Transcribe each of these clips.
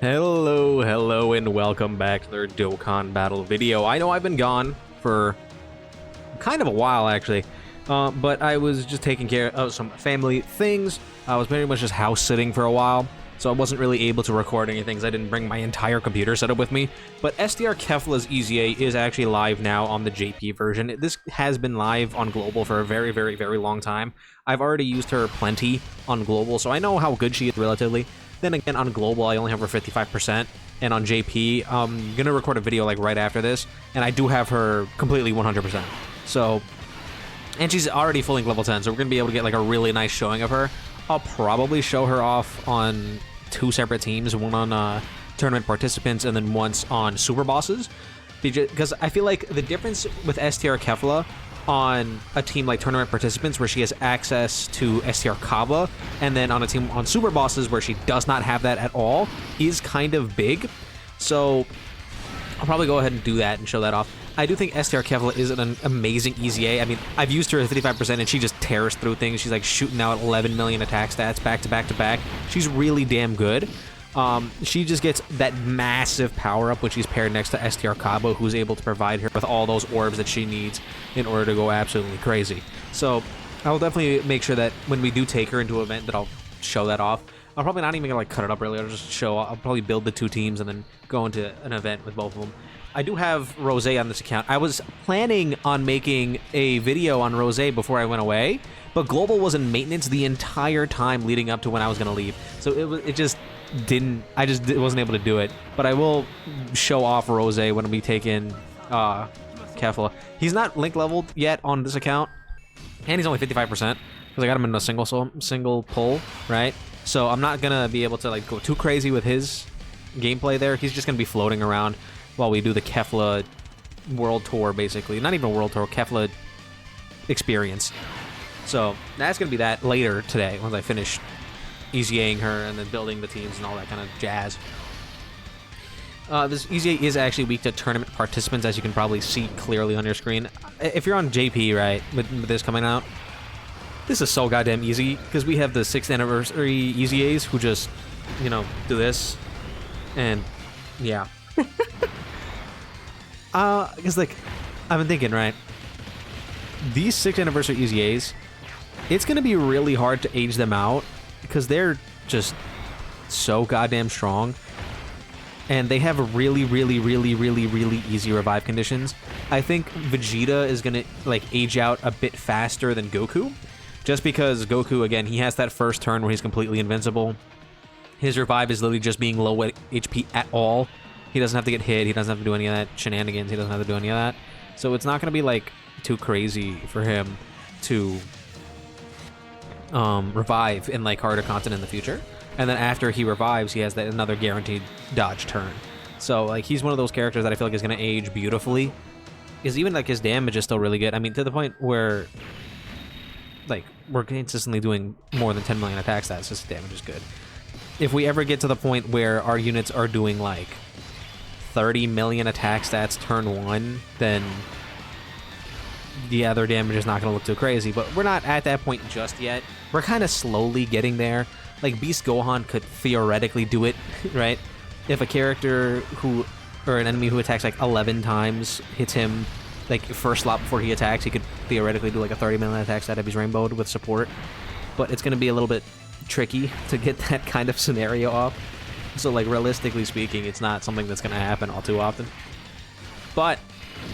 Hello, and welcome back to their Dokkan battle video. I know I've been gone for kind of a while, actually, but I was just taking care of some family things. I was pretty much just house-sitting for a while, so I wasn't really able to record anything, I didn't bring my entire computer setup with me. But STR Kefla's EZA is actually live now on the JP version. This has been live on Global for a very, very, very long time. I've already used her plenty on Global, so I know how good she is relatively. Then again, on Global, I only have her 55%, and on JP, I'm gonna record a video like right after this, and I do have her completely 100%. So, and she's already fully level 10, so we're gonna be able to get like a really nice showing of her. I'll probably show her off on 2 separate teams, one on tournament participants, and then once on super bosses, because I feel like the difference with STR Kefla on a team like tournament participants where she has access to STR KEFLA, and then on a team on super bosses where she does not have that at all, is kind of big. So I'll probably go ahead and do that and show that off. I do think STR KEFLA is an amazing EZA. I mean, I've used her at 55% and she just tears through things. She's like shooting out 11 million attack stats back to back to back. She's really damn good. She just gets that massive power up when she's paired next to STR KEFLA, who's able to provide her with all those orbs that she needs in order to go absolutely crazy. So I'll definitely make sure that when we do take her into an event that I'll show that off. I'm probably not even gonna like cut it up really. I'll probably build the 2 teams and then go into an event with both of them. I do have Rose on this account. I was planning on making a video on Rose before I went away, but Global was in maintenance the entire time leading up to when I was gonna leave. So it just wasn't able to do it. But I will show off Rose when we take in Kefla. He's not link leveled yet on this account, and he's only 55% because I got him in a single pull, right? So I'm not gonna be able to like go too crazy with his gameplay there. He's just gonna be floating around while we do the Kefla World Tour, basically. Not even a World Tour, Kefla experience. So that's gonna be that later today once I finish EZAing her and then building the teams and all that kind of jazz. This EZA is actually weak to tournament participants, as you can probably see clearly on your screen. If you're on JP, right, with this coming out, this is so goddamn easy, because we have the 6th anniversary EZAs who just, you know, do this, and yeah. Because, like, I've been thinking, right, these 6th anniversary EZAs, it's going to be really hard to age them out, because they're just so goddamn strong, and they have a really easy revive conditions. I think Vegeta is gonna like age out a bit faster than Goku, just because Goku, again, he has that first turn where he's completely invincible. His revive is literally just being low HP at all. He doesn't have to get hit, he doesn't have to do any of that shenanigans, he doesn't have to do any of that. So it's not gonna be like too crazy for him to revive in like harder content in the future. And then after he revives, he has that another guaranteed dodge turn. So like he's one of those characters that I feel like is gonna age beautifully. Because even like his damage is still really good. I mean, to the point where like we're consistently doing more than 10 million attacks, that's just damage is good. If we ever get to the point where our units are doing like 30 million attack stats turn 1, then yeah, their damage is not going to look too crazy, but we're not at that point just yet. We're kind of slowly getting there. Like, Beast Gohan could theoretically do it, right? If a character who, or an enemy who attacks like 11 times hits him, like, first slot before he attacks, he could theoretically do like a 30 million attack stat if he's rainbowed with support. But it's going to be a little bit tricky to get that kind of scenario off. So, like, realistically speaking, it's not something that's going to happen all too often. But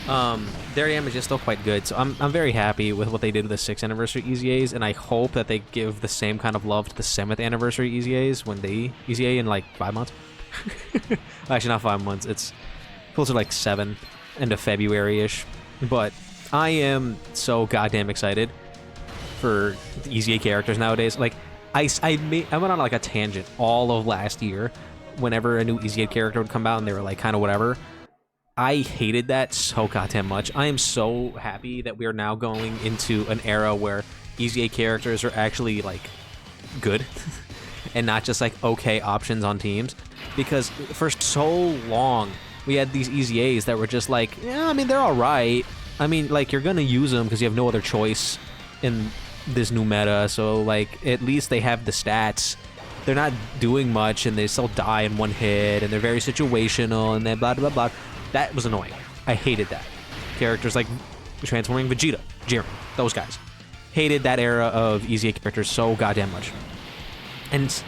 their damage is still quite good, so I'm very happy with what they did with the 6th anniversary EZAs, and I hope that they give the same kind of love to the 7th anniversary EZAs when they EZA in like 5 months. Actually, not 5 months. It's closer to like 7, end of February-ish. But I am so goddamn excited for the EZA characters nowadays. Like I went on like a tangent all of last year whenever a new EZA character would come out, and they were like kind of whatever. I hated that so goddamn much. I am so happy that we are now going into an era where EZA characters are actually, like, good. And not just, like, okay options on teams. Because for so long, we had these EZAs that were just like, yeah, I mean, they're alright. I mean, like, you're gonna use them because you have no other choice in this new meta. So, like, at least they have the stats they're not doing much and they still die in one hit and they're very situational and then blah blah blah. That was annoying. I hated that. Characters like transforming Vegeta, Jiren, those guys. Hated that era of EZA characters so goddamn much. And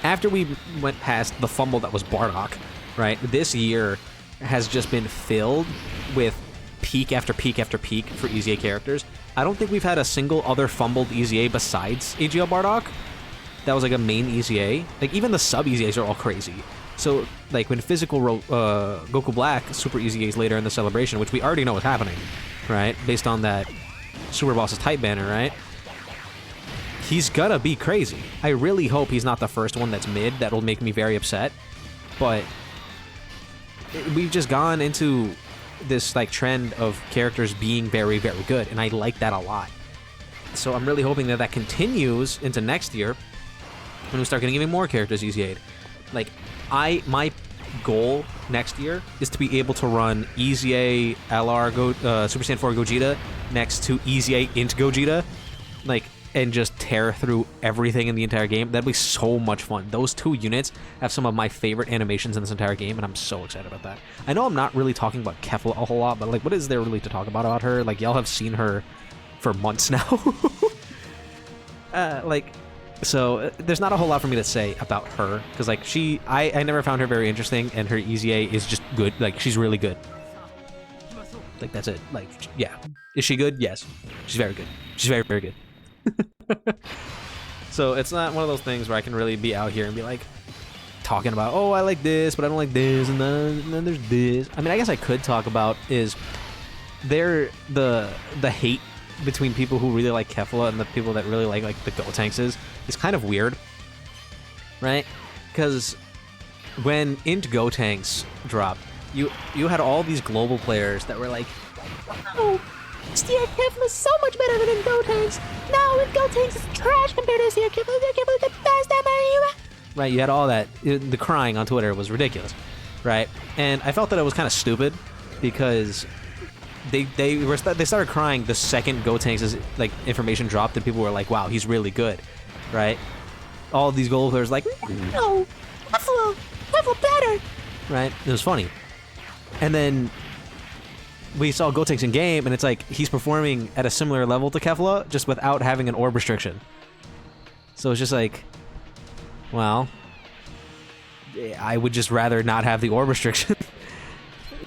after we went past the fumble that was Bardock, right, this year has just been filled with peak after peak after peak for EZA characters. I don't think we've had a single other fumbled EZA besides AGL Bardock that was like a main EZA. Like, even the sub EZAs are all crazy. So, like, when physical Goku Black super EZAs later in the celebration, which we already know is happening, right, based on that Super Boss's type banner, right, he's gonna be crazy. I really hope he's not the first one that's mid. That'll make me very upset. But we've just gone into this like trend of characters being very, very good, and I like that a lot. So I'm really hoping that that continues into next year when we start getting even more characters EZA'd. Like, my goal next year is to be able to run EZA LR Super Saiyan 4 Gogeta next to EZA Int Gogeta, like, and just tear through everything in the entire game. That'd be so much fun. Those two units have some of my favorite animations in this entire game, and I'm so excited about that. I know I'm not really talking about Kefla a whole lot, but like, what is there really to talk about her? Like, y'all have seen her for months now. So there's not a whole lot for me to say about her, because like I never found her very interesting, and her EZA is just good. Like, she's really good. Like, that's it. Like, yeah. Is she good? Yes. She's very good. She's very, very good. So it's not one of those things where I can really be out here and be like talking about, oh, I like this, but I don't like this, and then there's this. I mean, I guess I could talk about is the hate between people who really like Kefla and the people that really like the Gotenks is kind of weird, right? Because when Int Gotenks dropped, you had all these global players that were like, oh, STR Kefla is so much better than Gotenks. No, Gotenks is trash compared to STR Kefla. STR Kefla is the best ever. Right, you had all that. The crying on Twitter was ridiculous, right? And I felt that it was kind of stupid because they started crying the second Gotenks' like information dropped, and people were like, wow, he's really good, right? All of these global players like, no, Kefla better, right? It was funny. And then we saw Gotenks in game, and it's like he's performing at a similar level to Kefla, just without having an orb restriction. So it's just like, well, I would just rather not have the orb restriction.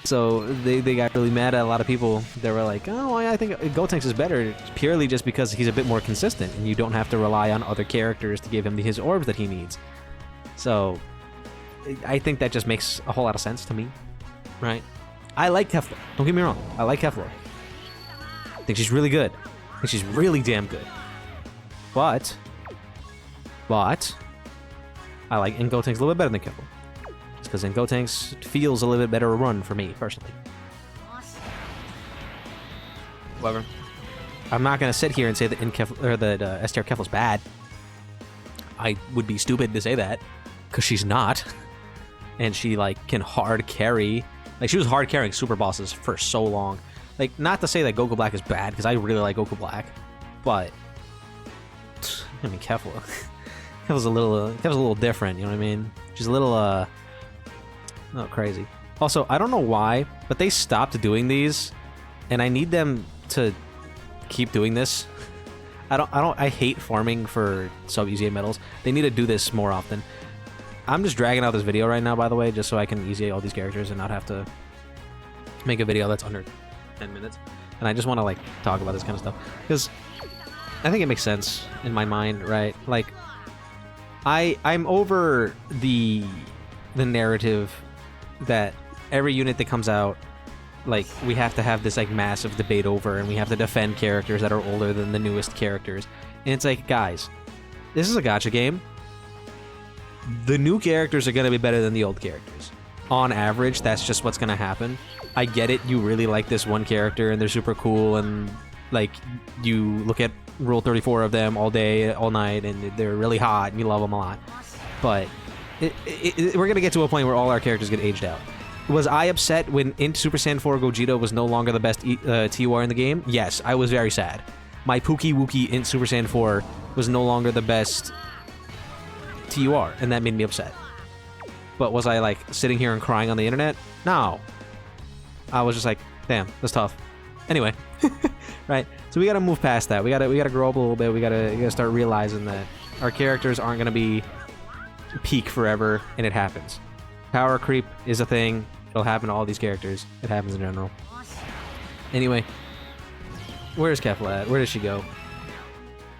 So they got really mad at a lot of people. They were like, oh, I think Gotenks is better purely just because he's a bit more consistent, and you don't have to rely on other characters to give him his orbs that he needs. So I think that just makes a whole lot of sense to me, right? I like Kefla. Don't get me wrong. I like Kefla. I think she's really good. I think she's really damn good. But I like Int Gotenks a little bit better than Kefla. Just because Int Gotenks feels a little bit better run for me, personally. However, I'm not going to sit here and say that STR Kefla's bad. I would be stupid to say that, because she's not. And she, like, can hard carry. Like, she was hard carrying super bosses for so long. Like, not to say that Goku Black is bad, because I really like Goku Black, but I mean, Kefla was a little different. You know what I mean? She's a little oh, crazy. Also, I don't know why, but they stopped doing these, and I need them to keep doing this. I hate farming for sub EZA medals. They need to do this more often. I'm just dragging out this video right now, by the way, just so I can EZA all these characters and not have to make a video that's under 10 minutes. And I just want to, like, talk about this kind of stuff, because I think it makes sense in my mind, right? Like, I'm over the narrative that every unit that comes out, like, we have to have this, like, massive debate over, and we have to defend characters that are older than the newest characters. And it's like, guys, this is a gacha game. The new characters are going to be better than the old characters. On average, that's just what's going to happen. I get it, you really like this one character, and they're super cool, and, like, you look at Rule 34 of them all day, all night, and they're really hot, and you love them a lot. But we're going to get to a point where all our characters get aged out. Was I upset when Int Super Saiyan 4 Gogeta was no longer the best TUR in the game? Yes, I was very sad. My Pookie Wookie Int Super Saiyan 4 was no longer the best TUR, and that made me upset. But was I like sitting here and crying on the internet? No. I was just like, damn, that's tough. Anyway, right? So we gotta move past that. We gotta grow up a little bit. We gotta start realizing that our characters aren't gonna be peak forever, and it happens. Power creep is a thing. It'll happen to all these characters. It happens in general. Anyway, where's Kefla at? Where did she go?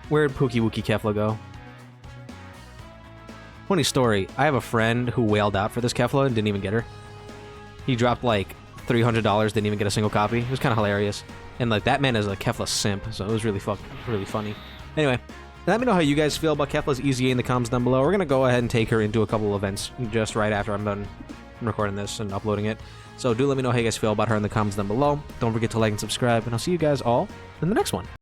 Where'd Pookie Wookie Kefla go? Funny story. I have a friend who wailed out for this Kefla and didn't even get her. He dropped like $300, didn't even get a single copy. It was kind of hilarious. And like that man is a Kefla simp, so it was really funny. Anyway, let me know how you guys feel about Kefla's EZA in the comments down below. We're gonna go ahead and take her into a couple of events just right after I'm done recording this and uploading it. So do let me know how you guys feel about her in the comments down below. Don't forget to like and subscribe, and I'll see you guys all in the next one.